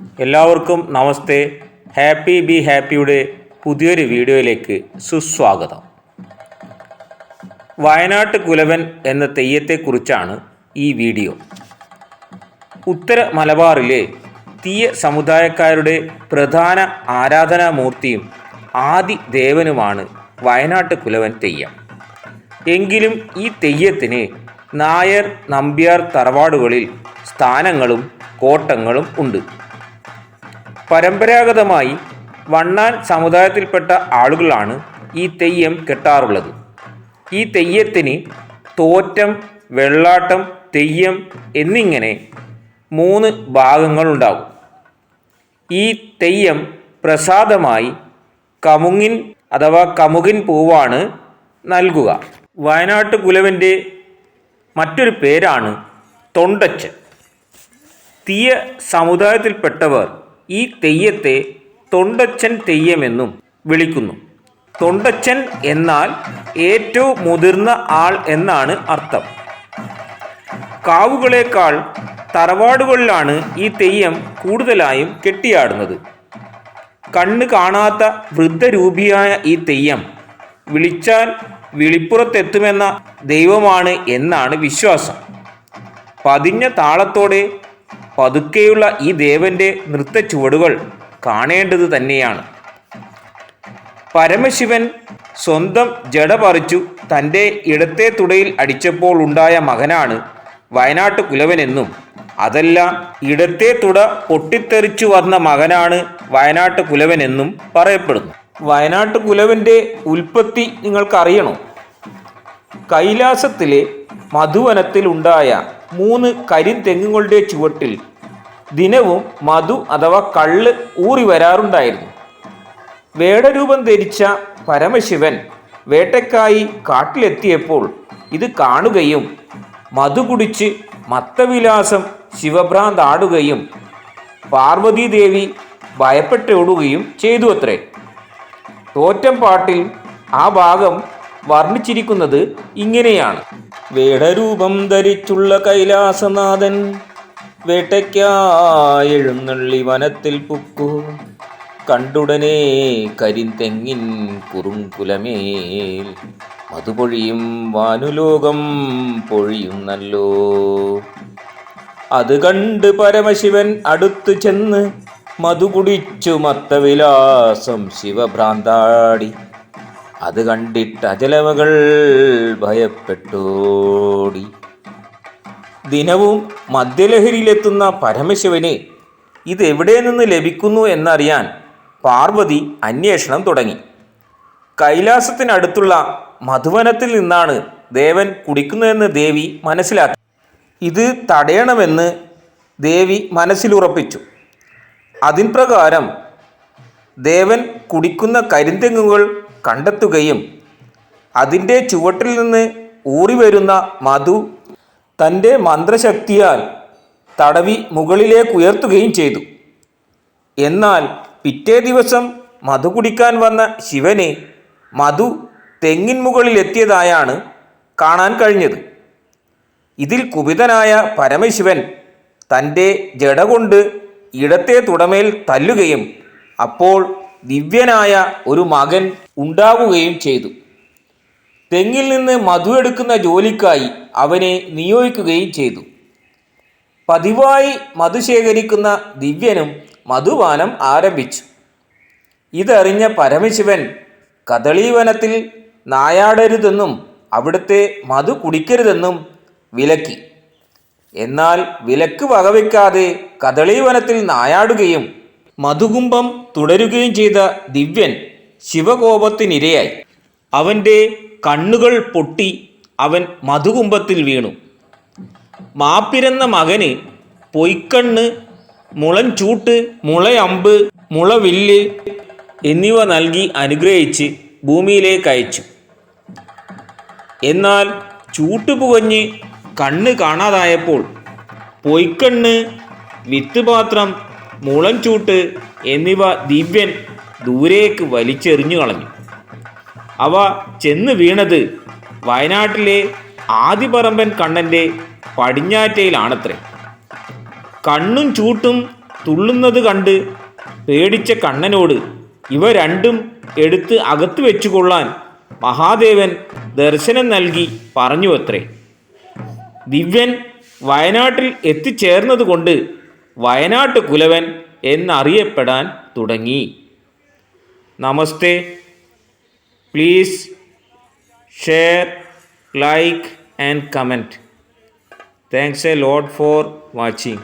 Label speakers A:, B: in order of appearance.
A: എല്ലാവർക്കും നമസ്തേ. Happy be ഹാപ്പിയുടെ പുതിയൊരു വീഡിയോയിലേക്ക് സുസ്വാഗതം. വയനാട്ട് കുലവൻ എന്ന തെയ്യത്തെക്കുറിച്ചാണ് ഈ വീഡിയോ. ഉത്തര മലബാറിലെ തീയ സമുദായക്കാരുടെ പ്രധാന ആരാധനാമൂർത്തിയും ആദി ദേവനുമാണ് വയനാട്ട് കുലവൻ തെയ്യം. എങ്കിലും ഈ തെയ്യത്തിന് നായർ നമ്പ്യാർ തറവാടുകളിൽ സ്ഥാനങ്ങളും കോട്ടങ്ങളും ഉണ്ട്. പരമ്പരാഗതമായി വണ്ണാൻ സമുദായത്തിൽപ്പെട്ട ആളുകളാണ് ഈ തെയ്യം കെട്ടാറുള്ളത്. ഈ തെയ്യത്തിന് തോറ്റം, വെള്ളാട്ടം, തെയ്യം എന്നിങ്ങനെ 3 ഭാഗങ്ങളുണ്ടാകും. ഈ തെയ്യം പ്രസാദമായി കമുങ്ങിൻ അഥവാ കമുകിൻ പൂവാണ് നൽകുക. വയനാട്ട് കുലവൻ്റെ മറ്റൊരു പേരാണ് തൊണ്ടച്ചൻ. തീയ സമുദായത്തിൽപ്പെട്ടവർ ഈ തെയ്യത്തെ തൊണ്ടച്ചൻ തെയ്യമെന്നും വിളിക്കുന്നു. തൊണ്ടച്ചൻ എന്നാൽ ഏറ്റവും മുതിർന്ന ആൾ എന്നാണ് അർത്ഥം. കാവുകളേക്കാൾ തറവാടുകളിലാണ് ഈ തെയ്യം കൂടുതലായും കെട്ടിയാടുന്നത്. കണ്ണ് കാണാത്ത വൃദ്ധരൂപിയായ ഈ തെയ്യം വിളിച്ചാൽ വിളിപ്പുറത്തെത്തുമെന്ന ദൈവമാണ് എന്നാണ് വിശ്വാസം. പതിഞ്ഞ താളത്തോടെ പതുക്കെയുള്ള ഈ ദേവന്റെ നൃത്തച്ചുവടുകൾ കാണേണ്ടത് തന്നെയാണ്. പരമശിവൻ സ്വന്തം ജട പറിച്ചു തൻ്റെ ഇടത്തെ തുടയിൽ അടിച്ചപ്പോൾ ഉണ്ടായ മകനാണ് വയനാട്ട് കുലവനെന്നും, അതല്ല ഇടത്തെ തുട പൊട്ടിത്തെറിച്ചു വന്ന മകനാണ് വയനാട്ട് കുലവനെന്നും പറയപ്പെടുന്നു. വയനാട്ട് കുലവൻ്റെ ഉൽപ്പത്തി നിങ്ങൾക്കറിയണോ? കൈലാസത്തിലെ മധുവനത്തിലുണ്ടായ 3 കരിന്തെങ്ങുകളുടെ ചുവട്ടിൽ ദിനവും മധു അഥവാ കള്ള് ഊറി വരാറുണ്ടായിരുന്നു. വേടരൂപം ധരിച്ച പരമശിവൻ വേട്ടയ്ക്കായി കാട്ടിലെത്തിയപ്പോൾ ഇത് കാണുകയും മധു കുടിച്ച് മത്തവിലാസം ശിവഭ്രാന്താടുകയും പാർവതീദേവി ഭയപ്പെട്ടോടുകയും ചെയ്തു അത്രേ. തോറ്റം പാട്ടിൽ ആ ഭാഗം വർണ്ണിച്ചിരിക്കുന്നത് ഇങ്ങനെയാണ്: വേടരൂപം ധരിച്ചുള്ള കൈലാസനാഥൻ വേട്ടയ്ക്കായെഴുന്നള്ളി വനത്തിൽ പുക്കു, കണ്ടുടനെ കരിന്തെങ്ങിൻ കുറുങ്കുലമേൽ മധുപൊഴിയും വാനുലോകം പൊഴിയുന്നല്ലോ. അത് കണ്ട് പരമശിവൻ അടുത്തു ചെന്ന് മധു കുടിച്ചു മത്തവിലാസം ശിവഭ്രാന്താടി, അത് കണ്ടിട്ട് അജലവകൾ ഭയപ്പെട്ടോടി. ദിനവും മദ്യലഹരിയിലെത്തുന്ന പരമശിവന് ഇതെവിടെ നിന്ന് ലഭിക്കുന്നു എന്നറിയാൻ പാർവതി അന്വേഷണം തുടങ്ങി. കൈലാസത്തിനടുത്തുള്ള മധുവനത്തിൽ നിന്നാണ് ദേവൻ കുടിക്കുന്നതെന്ന് ദേവി മനസ്സിലാക്കി. ഇത് തടയണമെന്ന് ദേവി മനസ്സിലുറപ്പിച്ചു. അതിൻ പ്രകാരം ദേവൻ കുടിക്കുന്ന കരിന്തെങ്ങുകൾ കണ്ടെത്തുകയും അതിൻ്റെ ചുവട്ടിൽ നിന്ന് ഊറി വരുന്ന മധു തൻ്റെ മന്ത്രശക്തിയാൽ തടവി മുകളിലേക്ക് ഉയർത്തുകയും ചെയ്തു. എന്നാൽ പിറ്റേ ദിവസം മധു കുടിക്കാൻ വന്ന ശിവന് മധു തെങ്ങിൻ മുകളിലെത്തിയതായാണ് കാണാൻ കഴിഞ്ഞത്. ഇതിൽ കുപിതനായ പരമശിവൻ തൻ്റെ ജട കൊണ്ട് ഇടത്തെ തുടമേൽ തല്ലുകയും അപ്പോൾ ദിവ്യനായ ഒരു മകൻ ഉണ്ടാവുകയും ചെയ്തു. തെങ്ങിൽ നിന്ന് മധു എടുക്കുന്ന ജോലിക്കായി അവനെ നിയോഗിക്കുകയും ചെയ്തു. പതിവായി മധു ശേഖരിക്കുന്ന ദിവ്യനും മധുപാനം ആരംഭിച്ചു. ഇതറിഞ്ഞ പരമശിവൻ കദളീവനത്തിൽ നായാടരുതെന്നും അവിടുത്തെ മധു കുടിക്കരുതെന്നും വിലക്കി. എന്നാൽ വിലക്ക് വകവയ്ക്കാതെ കദളീവനത്തിൽ നായാടുകയും മധുകുംഭം തുടരുകയും ചെയ്ത ദിവ്യൻ ശിവകോപത്തിനിരയായി. അവൻ്റെ കണ്ണുകൾ പൊട്ടി അവൻ മധുകുംഭത്തിൽ വീണു. മാപ്പിരന്ന മകന് പൊയ്ക്കണ്ണ്, മുളൻചൂട്ട്, മുളയമ്പ്, മുളവില്ല് എന്നിവ നൽകി അനുഗ്രഹിച്ച് ഭൂമിയിലേക്ക് അയച്ചു. എന്നാൽ ചൂട്ടുപുകഞ്ഞ് കണ്ണ് കാണാതായപ്പോൾ പൊയ്ക്കണ്ണ്, വിത്തുപാത്രം, മുളൻചൂട്ട് എന്നിവ ദിവ്യൻ ദൂരേക്ക് വലിച്ചെറിഞ്ഞു കളഞ്ഞു. അവ ചെന്ന് വീണത് വയനാട്ടിലെ ആദിപറമ്പൻ കണ്ണൻ്റെ പടിഞ്ഞാറ്റയിലാണത്രേ. കണ്ണും ചൂട്ടും തുള്ളുന്നത് കണ്ട് പേടിച്ച കണ്ണനോട് ഇവ രണ്ടും എടുത്ത് അകത്ത് വെച്ചുകൊള്ളാൻ മഹാദേവൻ ദർശനം നൽകി പറഞ്ഞുവത്രേ. ദിവ്യൻ വയനാട്ടിൽ എത്തിച്ചേർന്നതുകൊണ്ട് വയനാട്ട് കുലവൻ എന്നറിയപ്പെടാൻ തുടങ്ങി. Namaste. Please share, like and comment. Thanks a lot for watching.